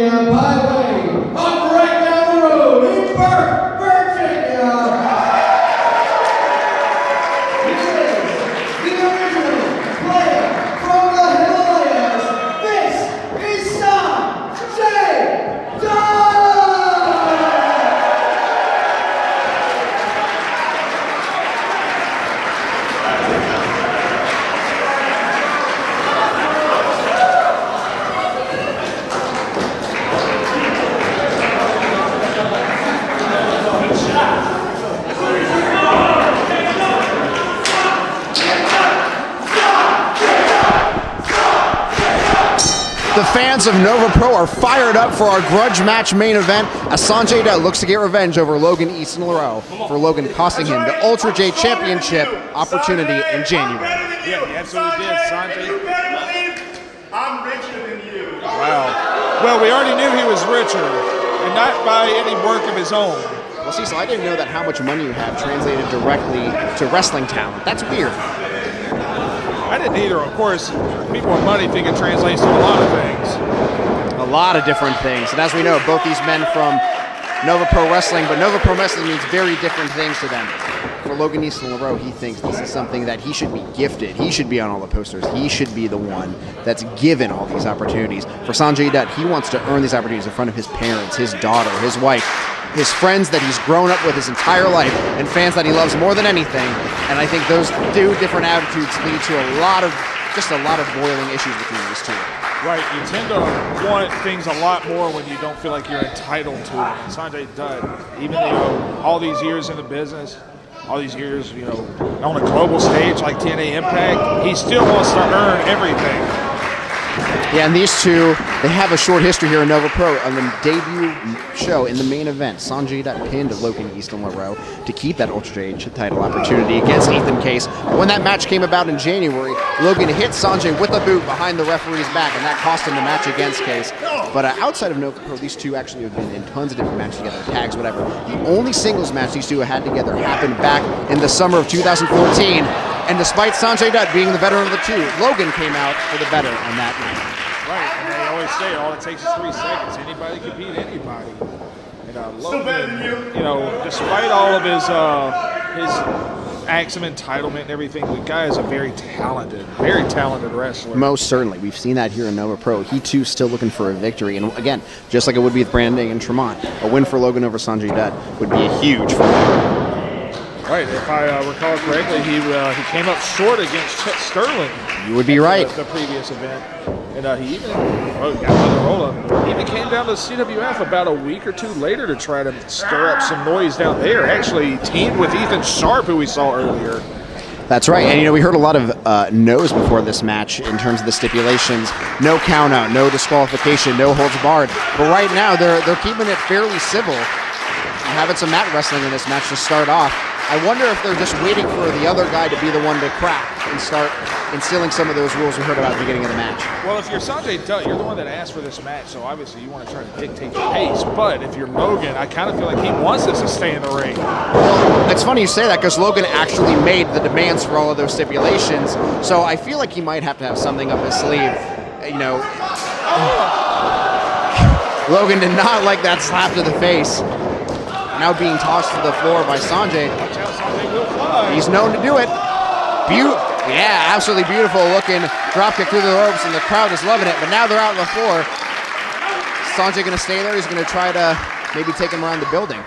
and by way of right down the road in Virginia, this is the original player from the Himalayas. This is Sonjay Dutt. The fans of Nova Pro are fired up for our grudge match main event as Sonjay Dutt looks to get revenge over Logan Easton Laroux for Logan costing him the Ultra J Championship opportunity in January. Yeah, he absolutely did. Sonjay, You better believe I'm richer than you. wow. Well, we already knew he was richer, and not by any work of his own. Well, Cecil, I didn't know that how much money you have translated directly to wrestling talent. That's weird. I didn't either. Of course, people with money think it translates to a lot of things. A lot of different things. And as we know, both these men from Nova Pro Wrestling, but Nova Pro Wrestling means very different things to them. For Logan Easton Laroux, he thinks this is something that he should be gifted. He should be on all the posters. He should be the one that's given all these opportunities. For Sonjay Dutt, he wants to earn these opportunities in front of his parents, his daughter, his wife, his friends that he's grown up with his entire life, and fans that he loves more than anything. And I think those two different attitudes lead to a lot of boiling issues between these two. Right, you tend to want things a lot more when you don't feel like you're entitled to it. Sonjay Dutt, even though all these years in the business, all these years, on a global stage like TNA Impact, he still wants to earn everything. Yeah, and these two, they have a short history here in Nova Pro. On the debut show in the main event, Sonjay Dutt pinned Logan Easton Laroux to keep that Ultra J title opportunity against Ethan Case. When that match came about in January, Logan hit Sonjay with a boot behind the referee's back, and that cost him the match against Case. But outside of Nova Pro, these two actually have been in tons of different matches together, tags, whatever. The only singles match these two had together happened back in the summer of 2014. And despite Sonjay Dutt being the veteran of the two, Logan came out for the better on that night. Right, and they always say all it takes is 3 seconds. Anybody can beat anybody. And Still better than Logan, despite all of his acts of entitlement and everything, the guy is a very talented wrestler. Most certainly. We've seen that here in Nova Pro. He, too, still looking for a victory. And again, just like it would be with Brandon and Tremont, a win for Logan over Sonjay Dutt would be a huge for him. Right, if I recall correctly, he came up short against Chet Sterling. You would be right. The previous event. And he even got another roll-up. He even came down to CWF about a week or two later to try to stir up some noise down there. Actually teamed with Ethan Sharp, who we saw earlier. That's right, and we heard a lot of no's before this match in terms of the stipulations. No count-out, no disqualification, no holds barred. But right now, they're keeping it fairly civil. Having some mat wrestling in this match to start off. I wonder if they're just waiting for the other guy to be the one to crack and start instilling some of those rules we heard about at the beginning of the match. Well, if you're Sonjay Dutt, you're the one that asked for this match, so obviously you want to try to dictate the pace. But if you're Logan, I kind of feel like he wants this to stay in the ring. Well, it's funny you say that because Logan actually made the demands for all of those stipulations, so I feel like he might have to have something up his sleeve. Logan did not like that slap to the face. Now being tossed to the floor by Sonjay. Watch out, Sonjay will fly. He's known to do it. Yeah, absolutely beautiful looking dropkick through the ropes, and the crowd is loving it. But now they're out on the floor. Sonjay going to stay there? He's going to try to maybe take him around the building.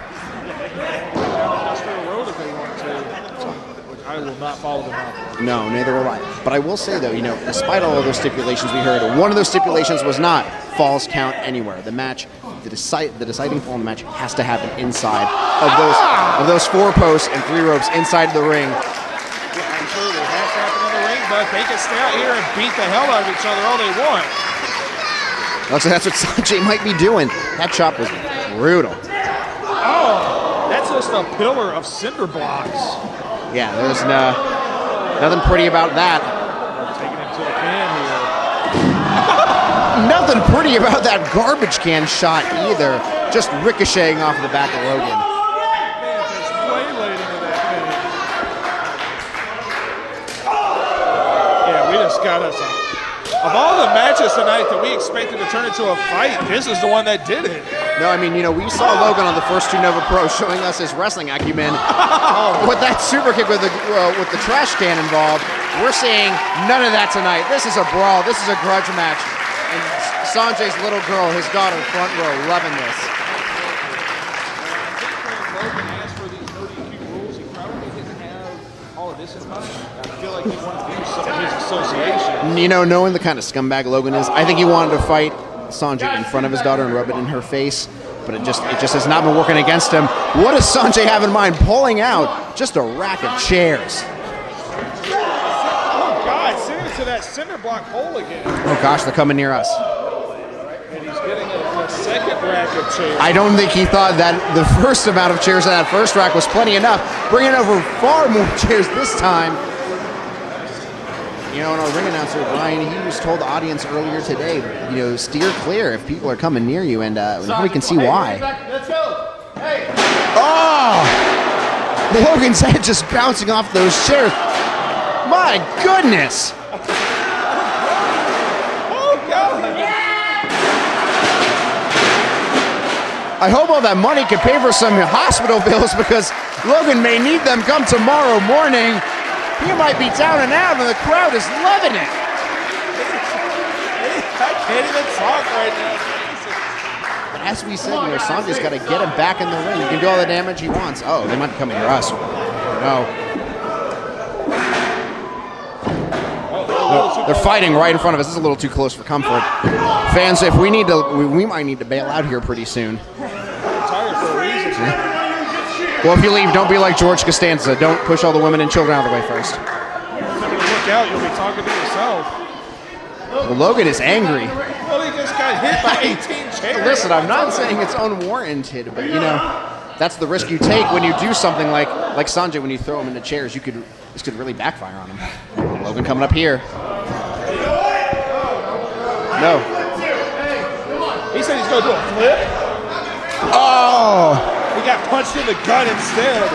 I will not follow them out. No, neither will I. But I will say, though, despite all of those stipulations we heard, one of those stipulations was not falls count anywhere. The match, the deciding fall in the match has to happen inside of those 4 posts and 3 ropes inside the ring. Yeah, absolutely. It has to happen in the ring, but they can stay out here and beat the hell out of each other all they want. That's what Sonjay might be doing. That chop was brutal. Oh, that's just a pillar of cinder blocks. Yeah, there's nothing pretty about that. Taking him to the can here. Nothing pretty about that garbage can shot either. Just ricocheting off the back of Logan. Man, just waylaid into that thing. Yeah, we just got us a Of all the matches tonight that we expected to turn into a fight, this is the one that did it. No, I mean, you know, we saw Logan on the first 2 Nova Pros showing us his wrestling acumen. With that super kick with the trash can involved, we're seeing none of that tonight. This is a brawl. This is a grudge match. And Sonjay's little girl, his daughter, front row, loving this. Logan asked for these 30 rules. He probably didn't have all of this in mind. I feel like he wanted to use some of his association. You know, knowing the kind of scumbag Logan is, I think he wanted to fight Sonjay in front of his daughter and rub it in her face, but it just has not been working against him. What does Sonjay have in mind? Pulling out just a rack of chairs. Oh, God, send it to that cinder block hole again. Oh, gosh, they're coming near us. And he's getting a second rack of chairs. I don't think he thought that the first amount of chairs in that first rack was plenty enough. Bringing over far more chairs this time. You know, and our ring announcer, Brian, he was told the audience earlier today, you know, steer clear if people are coming near you, and now we can see why. Let's go. Hey. Oh! Logan's head just bouncing off those chairs. My goodness! Oh, God! I hope all that money can pay for some hospital bills, because Logan may need them come tomorrow morning. He might be down and out, and the crowd is loving it. I can't even talk right now. But as we said, you know, Sonjay's got to get him back in the ring. He can do all the damage he wants. Oh, they might be coming near us. No. They're fighting right in front of us. This is a little too close for comfort. Fans, if we need to, we might need to bail out here pretty soon. Tired for a reason. Well, if you leave, don't be like George Costanza. Don't push all the women and children out of the way first. Look out, you'll be talking to yourself. Well, Logan is angry. Well, he just got hit by 18 chairs. Listen, I'm not saying it's unwarranted, but, you know, that's the risk you take when you do something like Sonjay, when you throw him into chairs. This could really backfire on him. Logan coming up here. No. He said he's going to do a flip. Oh! He got punched in the gut instead.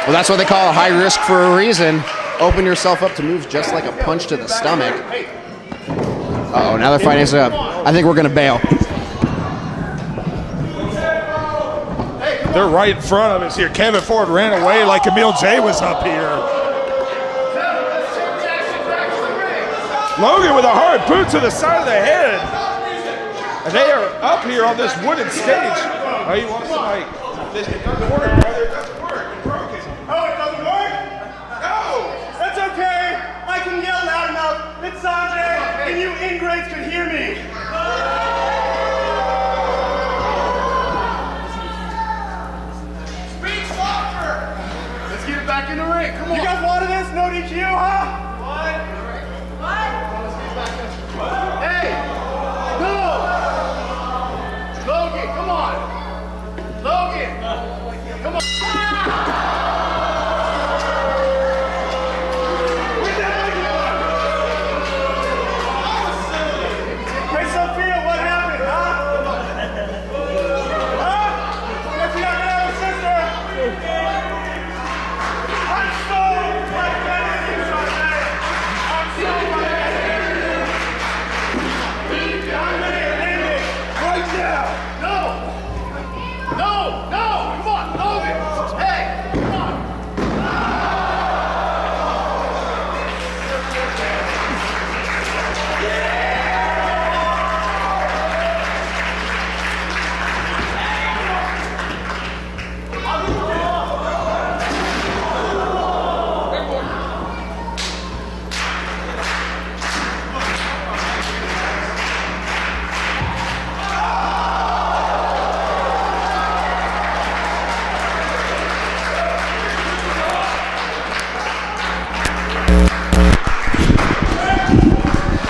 Well, that's what they call a high risk for a reason. Open yourself up to moves just like a punch to the stomach. Uh-oh, now they're fighting us up. I think we're going to bail. They're right in front of us here. Kevin Ford ran away like Emil J was up here. Logan with a hard boot to the side of the head. And they are up here on this wooden stage. Oh, you want some, like, this? It doesn't work, brother. It doesn't work. It's broken. Oh, it doesn't work? No! That's okay. I can yell loud enough. It's Sonjay, and you ingrates can hear me. Speak softer! Let's get it back in the ring. Come on. You guys wanted this? No DQ, huh? What? Hey! No! Logan, come on! Logan! Come on! Hey, Sophia, what happened, huh? Huh? Guess you're not gonna have a sister? I'm so upset at you, Sonjay. I'm so upset at you. I'm ready to end it right now. No! No! No! Come on, Logan! Hey! Come on!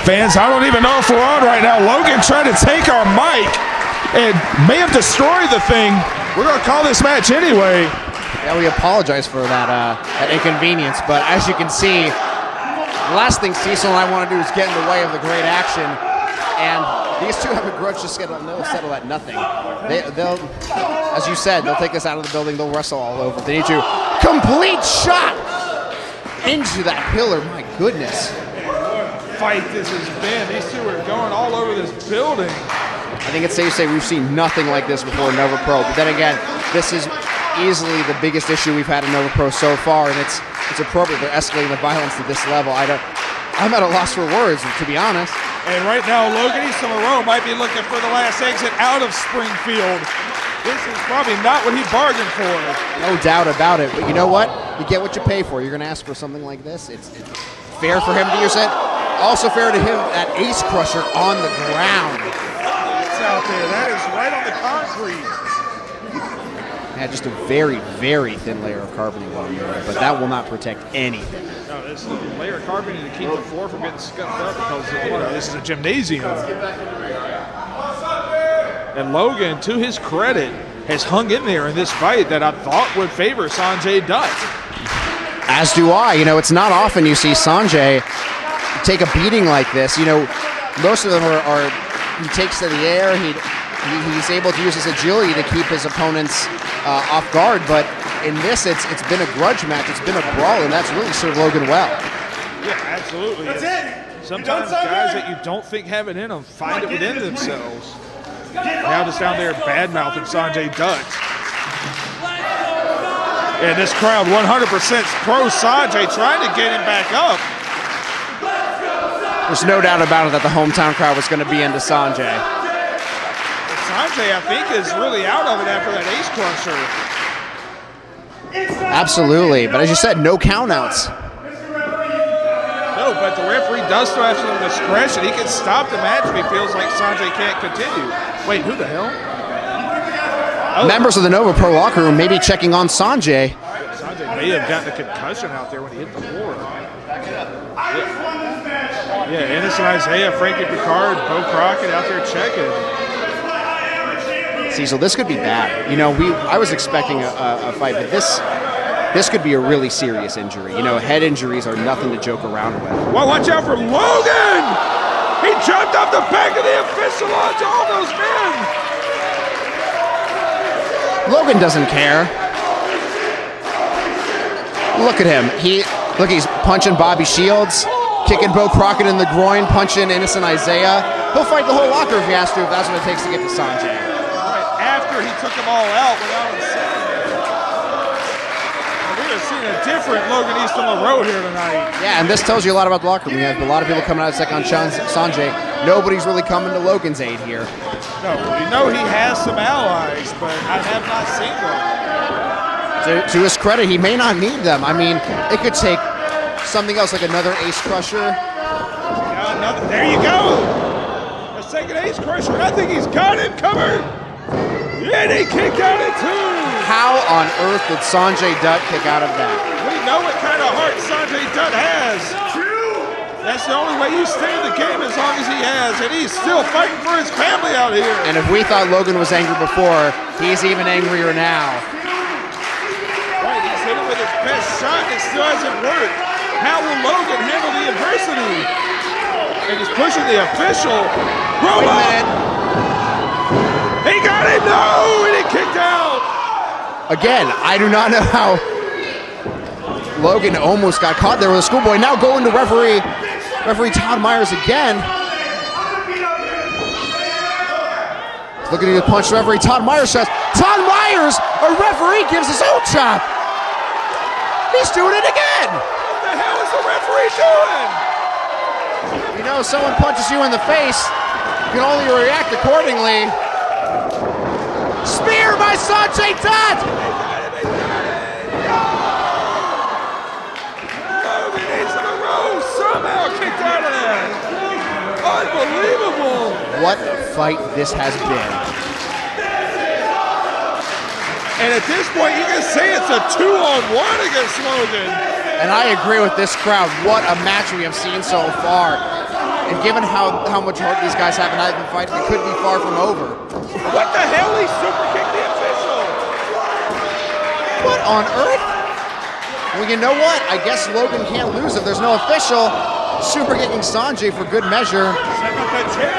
Fans, I don't even know if we're on right now. Logan tried to take our mic and may have destroyed the thing. We're going to call this match anyway. Yeah, we apologize for that inconvenience, but as you can see, the last thing Cecil and I want to do is get in the way of the great action, and these two have a grudge to settle, and they'll settle at nothing. They'll, as you said, they'll take us out of the building, they'll wrestle all over if they need to. Complete shot into that pillar, my goodness. fight this has been. These two are going all over this building. I think it's safe to say we've seen nothing like this before in Nova Pro. But then again, this is easily the biggest issue we've had in Nova Pro so far, and it's appropriate they're escalating the violence to this level. I'm at a loss for words, to be honest. And right now, Logan Easton Laroux might be looking for the last exit out of Springfield. This is probably not what he bargained for. No doubt about it. But you know what? You get what you pay for. You're going to ask for something like this. It's fair for him to use it. Also fair to him, that ace crusher on the ground. It's out there. That is right on the concrete. Yeah, just a very, very thin layer of carboning on there, but that will not protect anything. No, this is a layer of carboning to keep the floor from getting scuffed up because this is a gymnasium. And Logan, to his credit, has hung in there in this fight that I thought would favor Sonjay Dutt. As do I. You know, it's not often you see Sonjay take a beating like this. You know, most of them are he takes to the air, he's able to use his agility to keep his opponents off guard, but in this, it's been a grudge match, it's been a brawl, and that's really served Logan well. Yeah, absolutely. That's it. Sometimes guys that you don't think have it in them find it within themselves. Now just down there bad-mouthing Sonjay Dutt. And this crowd 100% pro Sonjay, trying to get him back up. There's no doubt about it that the hometown crowd was going to be into Sonjay. Sonjay, I think, is really out of it after that ace crusher. Absolutely, but as you said, no countouts. No, but the referee does still have some discretion. He can stop the match if he feels like Sonjay can't continue. Wait, who the hell? Oh. Members of the Nova Pro locker room may be checking on Sonjay. Sonjay may have gotten a concussion out there when he hit the floor. Yeah, Innocent Isaiah, Frankie Picard, Bo Crockett out there checking. See, so this could be bad. You know, I was expecting a fight, but this could be a really serious injury. You know, head injuries are nothing to joke around with. Well, watch out for Logan! He jumped off the back of the official onto all those men! Logan doesn't care. Look at him. He's punching Bobby Shields, kicking Bo Crockett in the groin, punching Innocent Isaiah. He'll fight the whole locker if he has to, if that's what it takes to get to Sonjay. After he took them all out without him saying it. We have seen a different Logan Easton Laroux here tonight. Yeah, and this tells you a lot about the locker room. We have a lot of people coming out to check on Sonjay. Nobody's really coming to Logan's aid here. No, we know he has some allies, but I have not seen them. To his credit, he may not need them. I mean, it could take something else like another ace crusher. There you go. A second ace crusher. I think he's got him covered. And he kicked out at two. How on earth did Sonjay Dutt kick out of that? We know what kind of heart Sonjay Dutt has. That's the only way you stay in the game as long as he has. And he's still fighting for his family out here. And if we thought Logan was angry before, he's even angrier now. Right, he's hit it with his best shot and it still hasn't worked. How will Logan handle the adversity? And he's pushing the official. Wait a minute. He got it, no, and he kicked out. Again, I do not know how Logan almost got caught there with a schoolboy. Now going to referee Todd Myers again. Looking to punch referee Todd Myers shots. Todd Myers, a referee, gives his own chop. He's doing it again. What the hell is the referee doing? You know, someone punches you in the face, you can only react accordingly. Spear by Sonjay Dutt! Logan Easton Laroux somehow kicked out of that. Unbelievable. What fight this has been. And at this point, you can say it's a 2-on-1 against Logan. And I agree with this crowd. What a match we have seen so far. And given how much heart these guys have in either fight, it could be far from over. What the hell? He super kicked the official. What on earth? Well, you know what? I guess Logan can't lose if there's no official. Super kicking Sonjay for good measure. Set up the chair.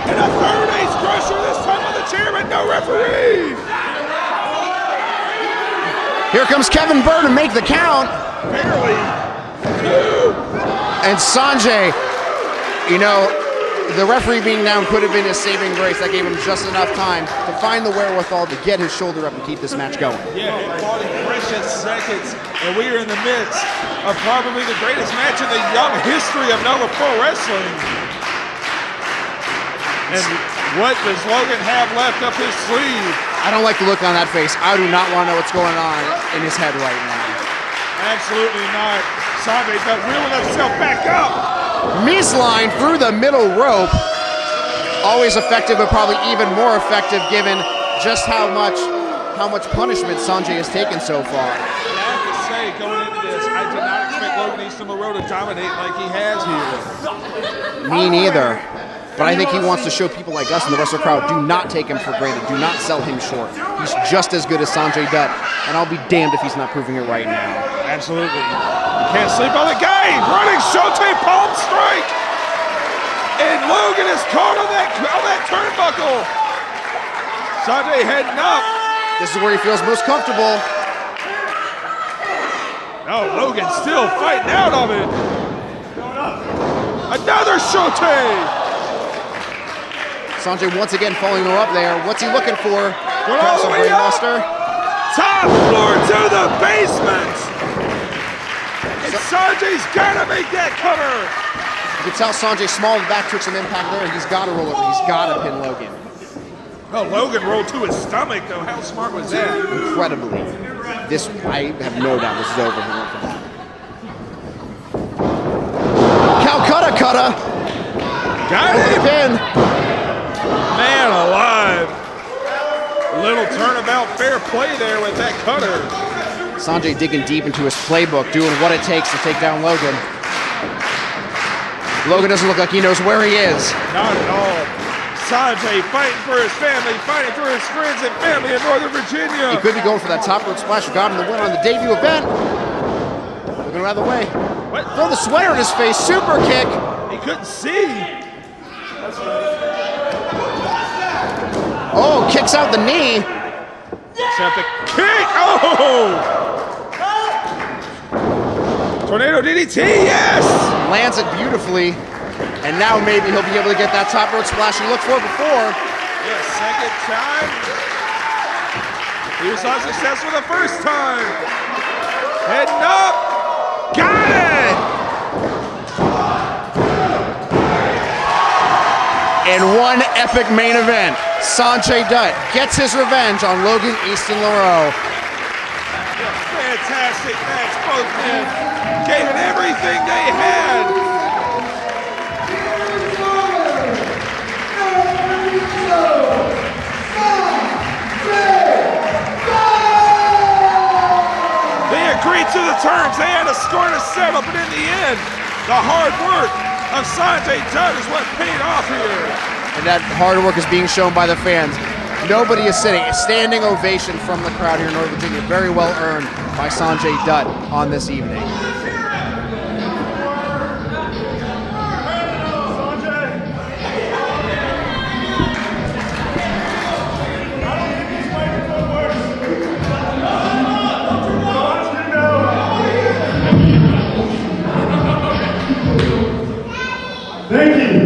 And a third ace crusher, this time on the chair, but no referee. Here comes Kevin Burr to make the count. Barely. Two. And Sonjay You know, the referee being down could have been his saving grace. That gave him just enough time to find the wherewithal to get his shoulder up and keep this match going. Yeah, it fought in precious seconds, and we are in the midst of probably the greatest match in the young history of Nova Pro Wrestling. And what does Logan have left up his sleeve? I don't like the look on that face. I do not want to know what's going on in his head right now. Absolutely not. Sonjay Dutt wheeling himself back up. Mise line through the middle rope. Always effective, but probably even more effective given just how much punishment Sonjay has taken so far. I have to say, going into this, I did not expect Logan Easton Laroux to dominate like he has here. Me neither. But I think he wants to show people like us in the wrestler crowd, do not take him for granted. Do not sell him short. He's just as good as Sonjay Dutt, and I'll be damned if he's not proving it right now. Absolutely. You can't sleep on the game. Running Showtime palm strike. And Logan is caught on that turnbuckle. Sonjay heading up. This is where he feels most comfortable. No, Logan still fighting out of it. Another Showtime. Sonjay once again following her up there. What's he looking for? All the way up. Top floor to the basement. And Sonjay's got to make that cover. You can tell Sonjay small in the back took some impact there, and he's got to roll over. He's got to pin Logan. Oh, Logan rolled to his stomach, though. How smart was that? Incredibly. This, I have no doubt this is over. Calcutta cutter. Got Over the him. pin. Man alive. Little turnabout fair play there with that cutter. Sonjay digging deep into his playbook, doing what it takes to take down Logan. Logan doesn't look like he knows where he is. Not at all. Sonjay fighting for his family, fighting for his friends and family in Northern Virginia. He could be going for that top rope splash. Got him the win on the debut event. Looking out of the way. What? Throw the sweater in his face. Super kick. He couldn't see. Oh, kicks out the knee. Except the kick. Oh! Tornado DDT, yes! Lands it beautifully. And now maybe he'll be able to get that top rope splash he looked for before. Yes, second time. He was unsuccessful the first time. Heading up. Got it! In one epic main event, Sonjay Dutt gets his revenge on Logan Easton Laroux. Fantastic match. Both men gave it everything they had. They agreed to the terms. They had a score to settle, but in the end, the hard work of Sonjay Dutt is what paid off here. And that hard work is being shown by the fans. Nobody is sitting. A standing ovation from the crowd here in Northern Virginia. Very well earned by Sonjay Dutt on this evening. Thank you.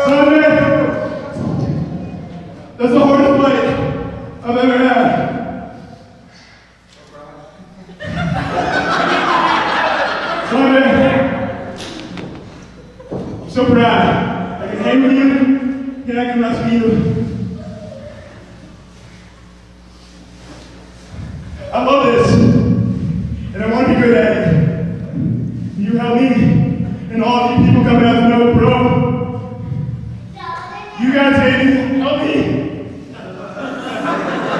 Sonjay, that's the hardest fight I've ever had. Sonjay, I'm so proud. I can hang with you, and I can wrestle you. I love this, and I want to be good at it. You help me, and all of you people coming out to Nova Pro. You guys hate me, help me.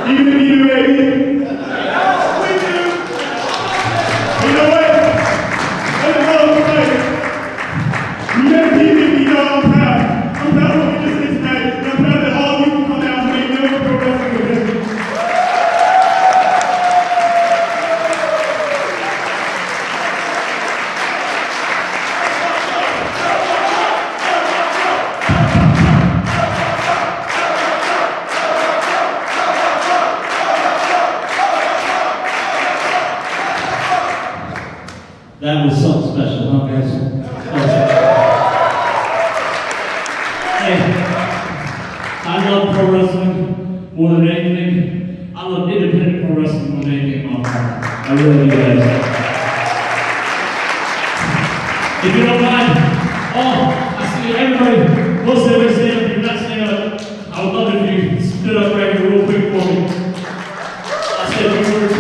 Even if you hate me. We do. You know what? That's a hell of a fight. You guys beat me, you know I'm proud. I'm proud of what we just did tonight, and I'm proud that all of you can come out and make Nova Pro Wrestling with me. If you don't mind, I see everybody, most everybody stand up. If you're not standing up, I would love it if you stood up right here real quick for me. I said a few words.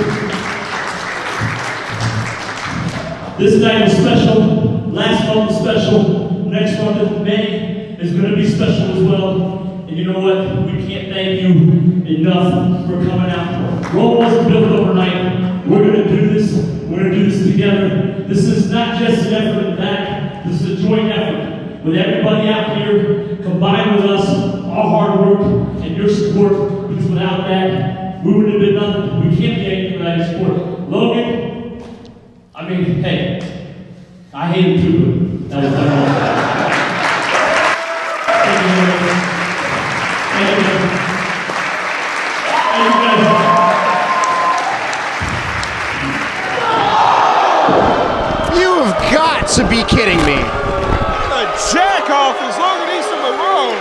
This night was special. Last month was special. Next month in May is going to be special as well. And you know what? We can't thank you enough for coming out. Rome wasn't built overnight. We're going to do this. We're going to do this together. This is not just an effort in the back. This is a joint effort with everybody out here combined with us, our hard work and your support. Because without that, we wouldn't have been nothing. We can't be anything without your support. Logan, I mean, hey, I hate him too, but that was my fault. Thank you, man. Thank you, man. Thank you, guys. You've got to be kidding me. The jack-off is Logan Easton Laroux.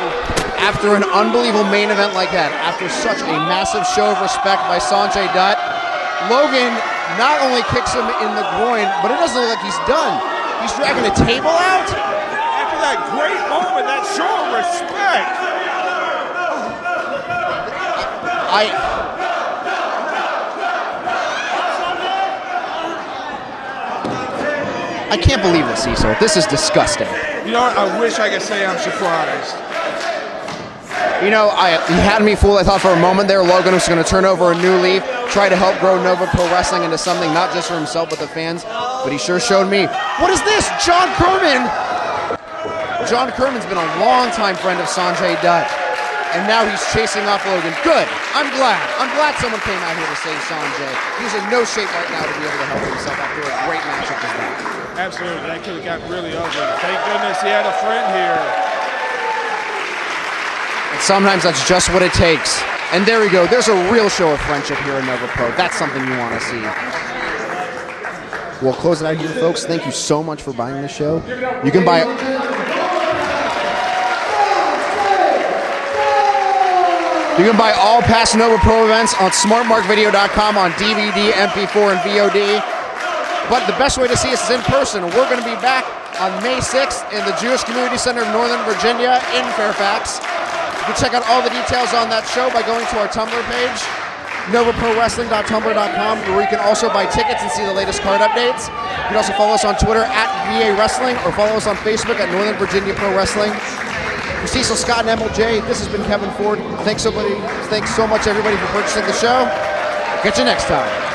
After an unbelievable main event like that, after such a massive show of respect by Sonjay Dutt, Logan not only kicks him in the groin, but it doesn't look like he's done. He's dragging a table out. After that great moment, that show of respect. I can't believe this, Cecil. This is disgusting. You know what? I wish I could say I'm surprised. You know, he had me fooled. I thought for a moment there Logan was going to turn over a new leaf, try to help grow Nova Pro Wrestling into something not just for himself but the fans. But he sure showed me. What is this? John Kerman! John Kerman's been a long-time friend of Sonjay Dutt. And now he's chasing off Logan. Good. I'm glad. I'm glad someone came out here to save Sonjay. He's in no shape right now to be able to help himself after a great matchup as that. Absolutely. That could have gotten really ugly. Thank goodness he had a friend here. And sometimes that's just what it takes. And there we go. There's a real show of friendship here in Nova Pro. That's something you want to see. We'll close it out here, folks. Thank you so much for buying this show. You can buy it. You can buy all past Nova Pro events on smartmarkvideo.com on DVD, MP4, and VOD. But the best way to see us is in person. We're going to be back on May 6th in the Jewish Community Center of Northern Virginia in Fairfax. You can check out all the details on that show by going to our Tumblr page, novaprowrestling.tumblr.com, where you can also buy tickets and see the latest card updates. You can also follow us on Twitter at VA Wrestling or follow us on Facebook at Northern Virginia Pro Wrestling. For Cecil Scott and MLJ, this has been Kevin Ford. Thanks so much, everybody, for purchasing the show. Catch you next time.